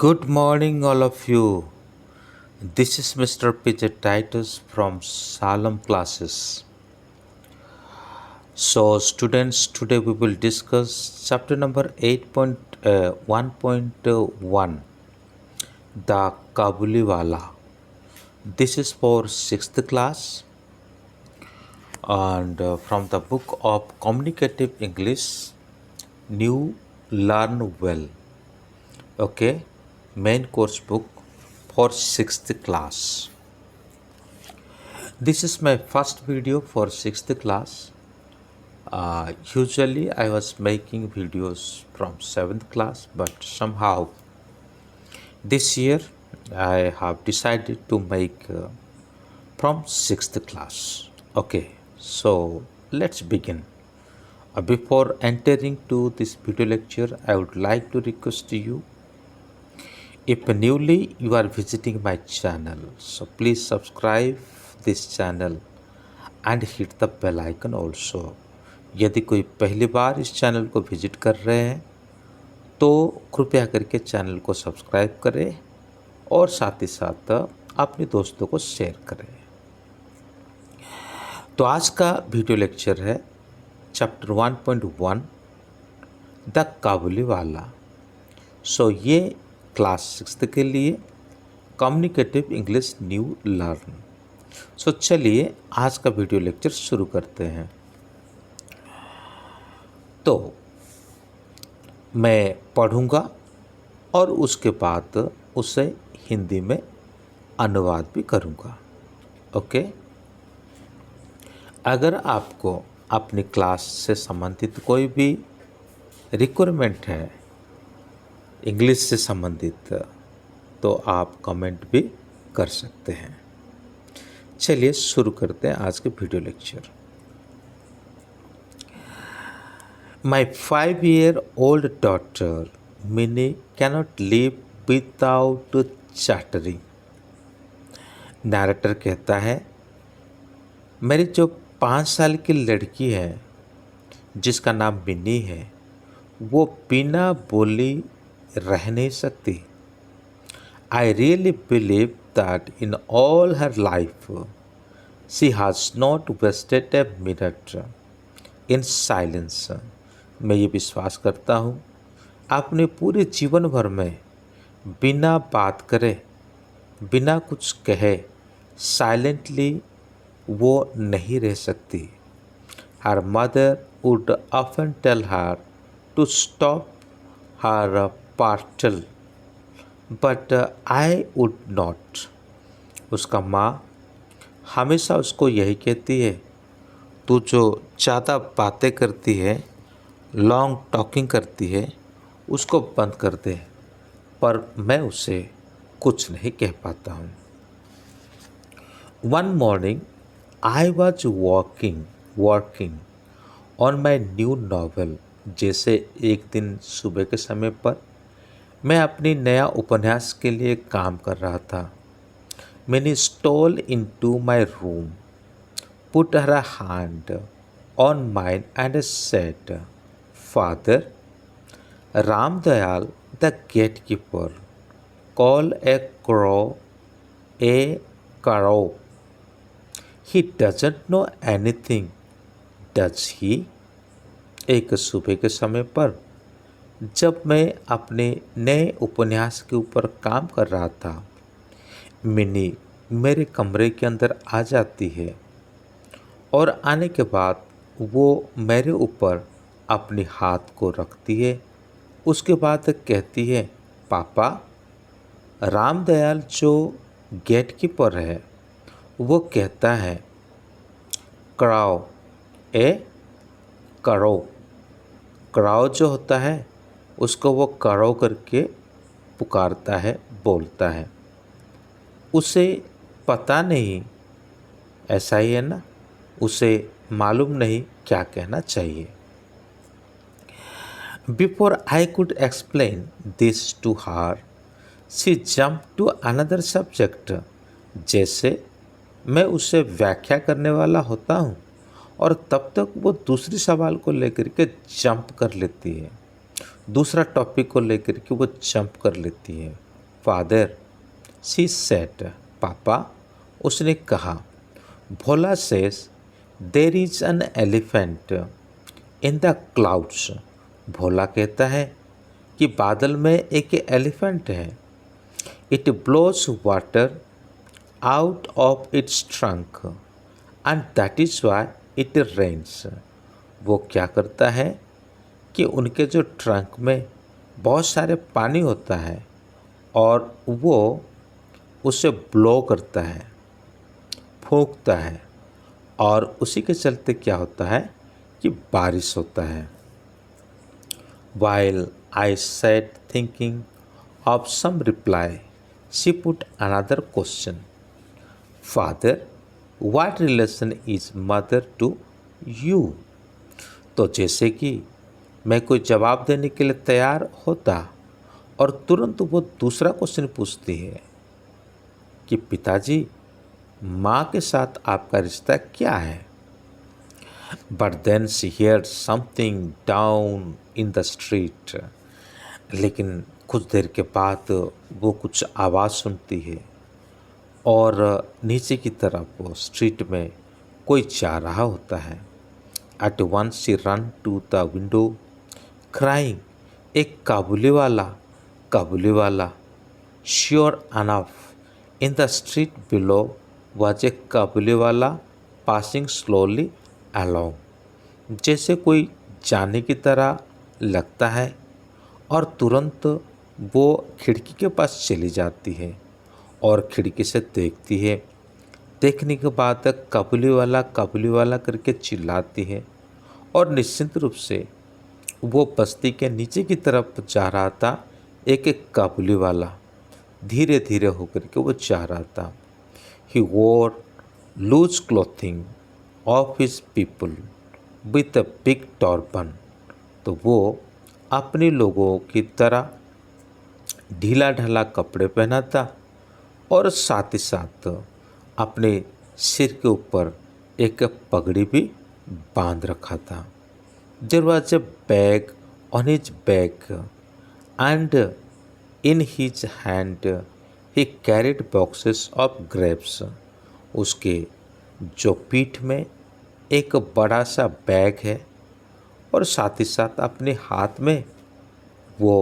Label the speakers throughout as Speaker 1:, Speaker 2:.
Speaker 1: Good morning, all of you. This is Mr. PJ Titus from Salem Classes. So, students, today we will discuss chapter number 8.1.1 The Kabuliwala. This is for 6th class and from the book of Communicative English, New Learn Well. Okay, main course book for 6th class. This is my first video for 6th class. Usually I was making videos from 7th class, but somehow this year I have decided to make from 6th class. Okay, so let's begin. Before entering to this video lecture, I would like to request you, if newly you are visiting my channel, so please subscribe this channel and hit the bell icon also. यदि कोई पहली बार इस channel को visit कर रहे हैं तो कृपया करके चैनल को सब्सक्राइब करें और साथ ही साथ अपने दोस्तों को शेयर करें। तो आज का वीडियो लेक्चर है चैप्टर 1.1 द काबुलीवाला। सो ये क्लास 6 के लिए कम्युनिकेटिव इंग्लिश न्यू लर्न। सो चलिए आज का वीडियो लेक्चर शुरू करते हैं। तो मैं पढ़ूंगा और उसके बाद उसे हिंदी में अनुवाद भी करूंगा। ओके, अगर आपको अपनी क्लास से संबंधित कोई भी रिक्वायरमेंट है इंग्लिश से संबंधित तो आप कमेंट भी कर सकते हैं। चलिए शुरू करते हैं आज के video lecture. My 5-year-old daughter Minnie cannot live without chattering. Narrator कहता है, मेरी जो 5 साल की लड़की है जिसका नाम मिनी है वो बिना बोली रह नहीं सकती। I really believe that in all her life she has not wasted a minute in silence. मैं ये विश्वास करता हूँ अपने पूरे जीवन भर में बिना बात करे, बिना कुछ कहे, साइलेंटली वो नहीं रह सकती। Her mother would often tell her to stop her partle, but I would not. उसका माँ हमेशा उसको यही कहती है, तू जो ज़्यादा बातें करती है, लॉन्ग टॉकिंग करती है, उसको बंद कर दे, पर मैं उसे कुछ नहीं कह पाता हूँ। One morning I was working on my new novel. जैसे एक दिन सुबह के समय पर मैं अपनी नया उपन्यास के लिए काम कर रहा था। Minnie stole into my room, put her hand on mine and said, Father, Ramdayal, the gatekeeper, call a crow a crow. He doesn't know anything, does he? एक सुबह के समय पर जब मैं अपने नए उपन्यास के ऊपर काम कर रहा था, मिनी मेरे कमरे के अंदर आ जाती है और आने के बाद वो मेरे ऊपर अपनी हाथ को रखती है। उसके बाद कहती है, पापा, रामदयाल जो गेटकीपर है वो कहता है क्राओ ए करो। क्राओ जो होता है उसको वो करो करके पुकारता है, बोलता है। उसे पता नहीं, ऐसा ही है ना, उसे मालूम नहीं क्या कहना चाहिए। Before I could explain this to her, she jumped to another subject. जैसे मैं उसे व्याख्या करने वाला होता हूँ और तब तक वो दूसरे सवाल को लेकर के जंप कर लेती है, दूसरा टॉपिक को लेकर के वो जंप कर लेती है। फादर, शी सेड, पापा, उसने कहा। Bhola says, there is an elephant in the clouds, Bhola कहता है कि बादल में एक एलिफेंट है। It blows water out of its trunk and that is why it rains, वो क्या करता है कि उनके जो ट्रंक में बहुत सारे पानी होता है और वो उसे ब्लो करता है, फूंकता है, और उसी के चलते क्या होता है कि बारिश होता है। While I sat thinking of some reply, she put another question. Father, what relation is mother to you? तो जैसे कि मैं कोई जवाब देने के लिए तैयार होता और तुरंत वो दूसरा क्वेश्चन पूछती है कि पिताजी, माँ के साथ आपका रिश्ता क्या है। But then she heard something down in the street. लेकिन कुछ देर के बाद वो कुछ आवाज़ सुनती है और नीचे की तरफ वो स्ट्रीट में कोई जा रहा होता है। At once she ran to the window crying, एक काबुली वाला। Sure enough, in the street below was a काबुली वाला passing slowly along. जैसे कोई जाने की तरह लगता है और तुरंत वो खिड़की के पास चली जाती है और खिड़की से देखती है। देखने के बाद काबुली वाला करके चिल्लाती है और निश्चित रूप से वो बस्ती के नीचे की तरफ जा रहा था। एक काबुली वाला धीरे धीरे होकर के वो जा रहा था। He wore loose clothing of his people with a big turban, तो वो अपने लोगों की तरह ढीला ढाला कपड़े पहना था और साथ ही साथ अपने सिर के ऊपर एक पगड़ी भी बांध रखा था। There was a bag on his back and in his hand he carried boxes of grapes, उसके जो पीठ में एक बड़ा सा बैग है और साथ ही साथ अपने हाथ में वो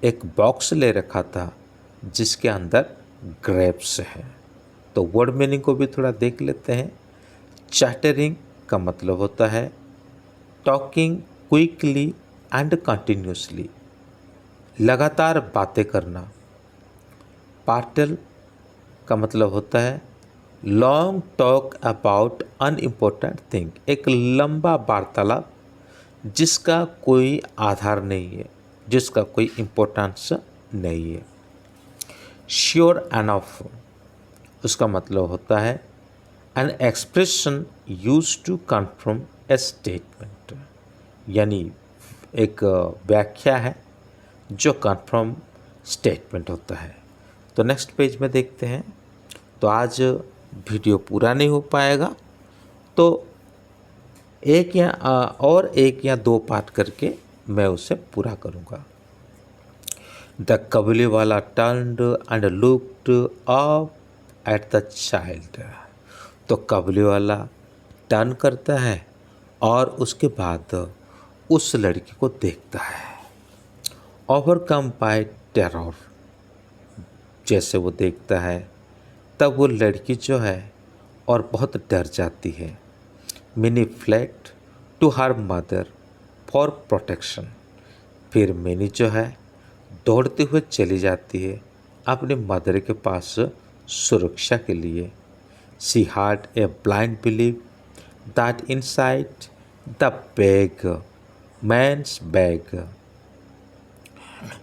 Speaker 1: एक बॉक्स ले रखा था जिसके अंदर ग्रेप्स है। तो वर्ड मीनिंग को भी थोड़ा देख लेते हैं। चैटरिंग का मतलब होता है टॉकिंग क्विकली एंड कंटिन्यूसली, लगातार बातें करना। पार्टल का मतलब होता है long talk about unimportant thing, एक लंबा वार्तालाप जिसका कोई आधार नहीं है, जिसका कोई इम्पोर्टेंस नहीं है। श्योर एनफ, उसका मतलब होता है an expression used to confirm a statement, यानी एक व्याख्या है जो कन्फर्म स्टेटमेंट होता है। तो नेक्स्ट पेज में देखते हैं। तो आज वीडियो पूरा नहीं हो पाएगा, तो एक या दो पार्ट करके मैं उसे पूरा करूँगा। द कबूली वाला turned and looked up at the child, तो कबूली वाला टर्न करता है और उसके बाद उस लड़की को देखता है। ओवरकम बाय टेरर, जैसे वो देखता है तब वो लड़की जो है और बहुत डर जाती है। Mini fled to her mother for protection, फिर मिनी जो है दौड़ते हुए चली जाती है अपने मदर के पास सुरक्षा के लिए। She had a blind believe that inside the bag, man's bag,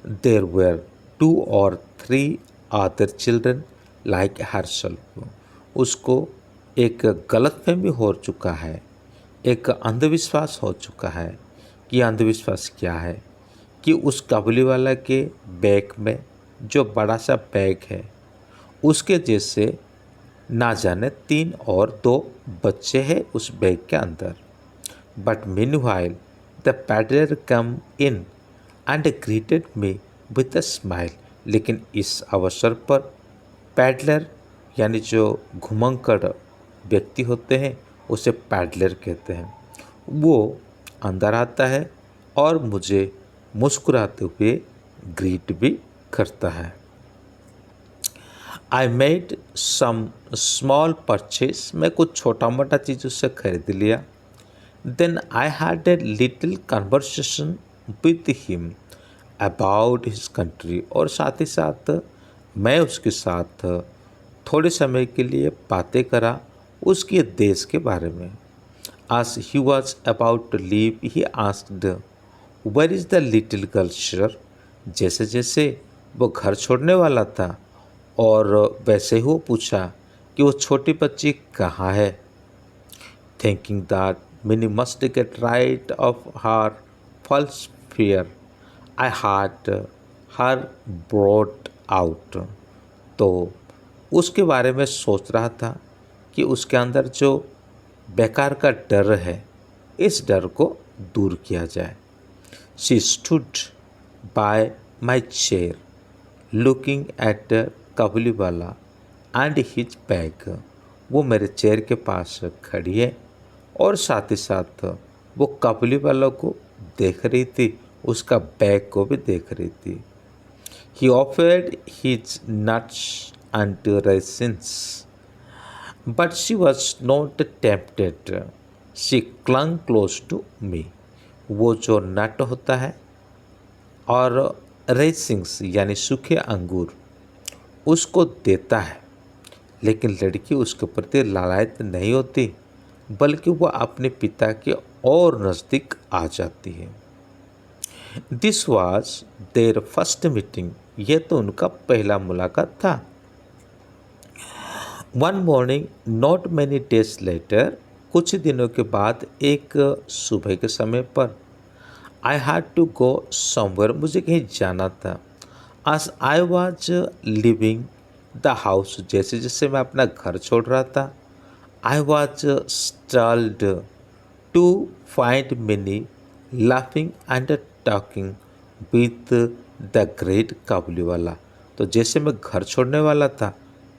Speaker 1: there were 2 or 3 other children like herself. उसको एक गलतफहमी हो चुका है, एक अंधविश्वास हो चुका है। कि अंधविश्वास क्या है कि उस काबुली वाला के बैग में जो बड़ा सा बैग है उसके जैसे ना जाने 3 और 2 बच्चे हैं उस बैग के अंदर। But meanwhile the peddler come in and greeted me with a smile, लेकिन इस अवसर पर पैडलर यानी जो घुमंकड़ व्यक्ति होते हैं उसे पैडलर कहते हैं, वो अंदर आता है और मुझे मुस्कुराते हुए ग्रीट भी करता है। I made some small purchase, मैं कुछ छोटा मोटा चीज़ उससे खरीद लिया। Then I had a little conversation with him about his country, और साथ ही साथ मैं उसके साथ थोड़े समय के लिए बातें करा उसके देश के बारे में। As he was about to leave, he asked, "Where is the little girl, sir?" जैसे जैसे वो घर छोड़ने वाला था और वैसे ही वो पूछा कि वो छोटी बच्ची कहाँ है। Thinking that Minnie must get rid of her false fear, I had her brought out. तो उसके बारे में सोच रहा था कि उसके अंदर जो बेकार का डर है, इस डर को दूर किया जाए। She stood by my chair looking at Kabuliwala and his bag, वो मेरे चेयर के पास खड़ी है और साथ ही साथ वो काबुलीवाला को देख रही थी, उसका बैग को भी देख रही थी। He offered his nuts and raisins but she was not tempted. She clung close to me. वो जो नट होता है और रेसिंग्स यानी सूखे अंगूर उसको देता है, लेकिन लड़की उसके प्रति लालायित नहीं होती, बल्कि वह अपने पिता के और नज़दीक आ जाती है। This was their first meeting, यह तो उनका पहला मुलाकात था। One morning not many days later, कुछ दिनों के बाद एक सुबह के समय पर I had to go somewhere, मुझे कहीं जाना था। As I was leaving the house, जैसे जैसे मैं अपना घर छोड़ रहा था, I was startled to find Mini laughing and talking with the great Kabuliwala. तो जैसे मैं घर छोड़ने वाला था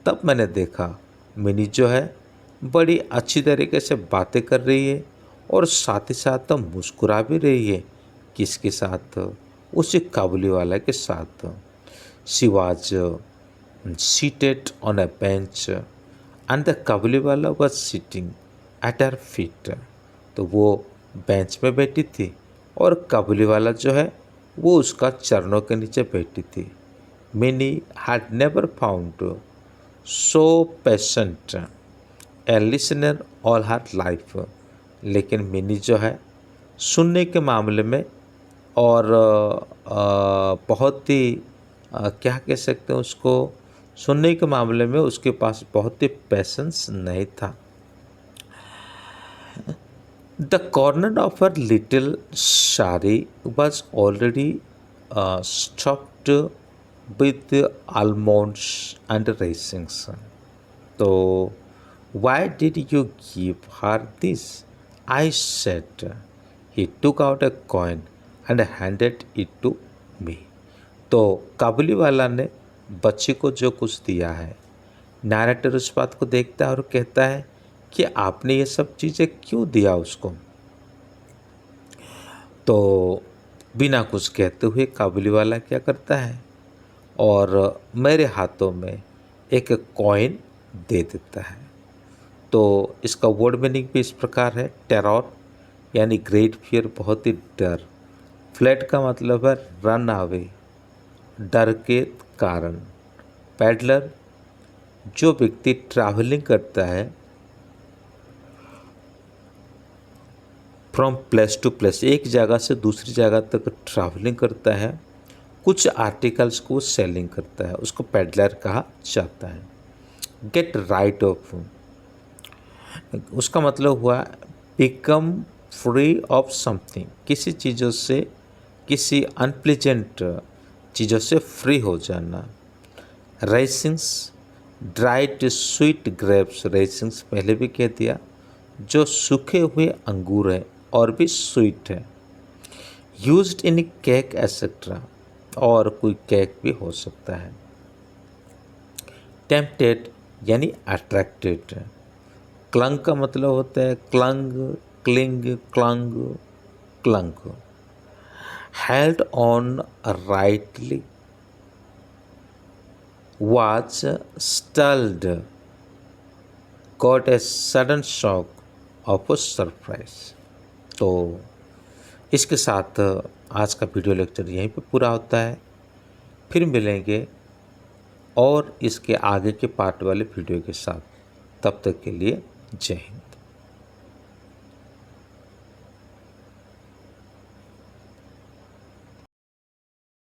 Speaker 1: तब मैंने देखा मिनी जो है बड़ी अच्छी तरीके से बातें कर रही है और साथ ही साथ मुस्कुरा भी रही है। किसके साथ? उसी काबुलीवाला के साथ। She was seated on a bench and the Kabuliwala was sitting at her feet. तो वो बेंच में बैठी थी और काबुलीवाला जो है वो उसका चरणों के नीचे बैठी थी। Mini had never found so patient A listener all her life, लेकिन मिनी जो है सुनने के मामले में और बहुत ही क्या कह सकते हैं उसको, सुनने के मामले में उसके पास बहुत ही पेशेंस नहीं था। The corner of her little sari was already stuffed with almonds and raisins. So, why did you give her this? I said. He took out a coin and handed it to me. तो काबुलीवाला ने बच्ची को जो कुछ दिया है, narrator उस बात को देखता है और कहता है कि आपने ये सब चीज़ें क्यों दिया उसको। तो बिना कुछ कहते हुए काबुलीवाला क्या करता है और मेरे हाथों में एक कॉइन दे देता है। तो इसका वर्ड मीनिंग भी इस प्रकार है, टेरर यानी ग्रेट फियर, बहुत ही डर। फ्लैट का मतलब है रन अवे, डर के कारण। पैडलर जो व्यक्ति ट्रैवलिंग करता है फ्रॉम प्लेस टू प्लेस, एक जगह से दूसरी जगह तक ट्रैवलिंग करता है, कुछ आर्टिकल्स को सेलिंग करता है, उसको पैडलर कहा जाता है। गेट राइट ऑफ, उसका मतलब हुआ बिकम फ्री ऑफ समथिंग, किसी चीज़ों से, किसी अनप्लीजेंट चीज़ों से फ्री हो जाना। रेसिंग्स ड्राइड स्वीट ग्रेप्स, रेसिंग्स पहले भी कह दिया, जो सूखे हुए अंगूर है और भी स्वीट है। यूज्ड इन केक एसेट्रा, और कोई केक भी हो सकता है। टेम्पटेड यानी अट्रैक्टेड। क्लंग का मतलब होता है clang, cling, clang, clang. Held on rightly, was stalled, got a sudden shock of a surprise। तो इसके साथ आज का वीडियो लेक्चर यहीं पे पूरा होता है। फिर मिलेंगे और इसके आगे के पार्ट वाले वीडियो के साथ। तब तक के लिए जय हिंद।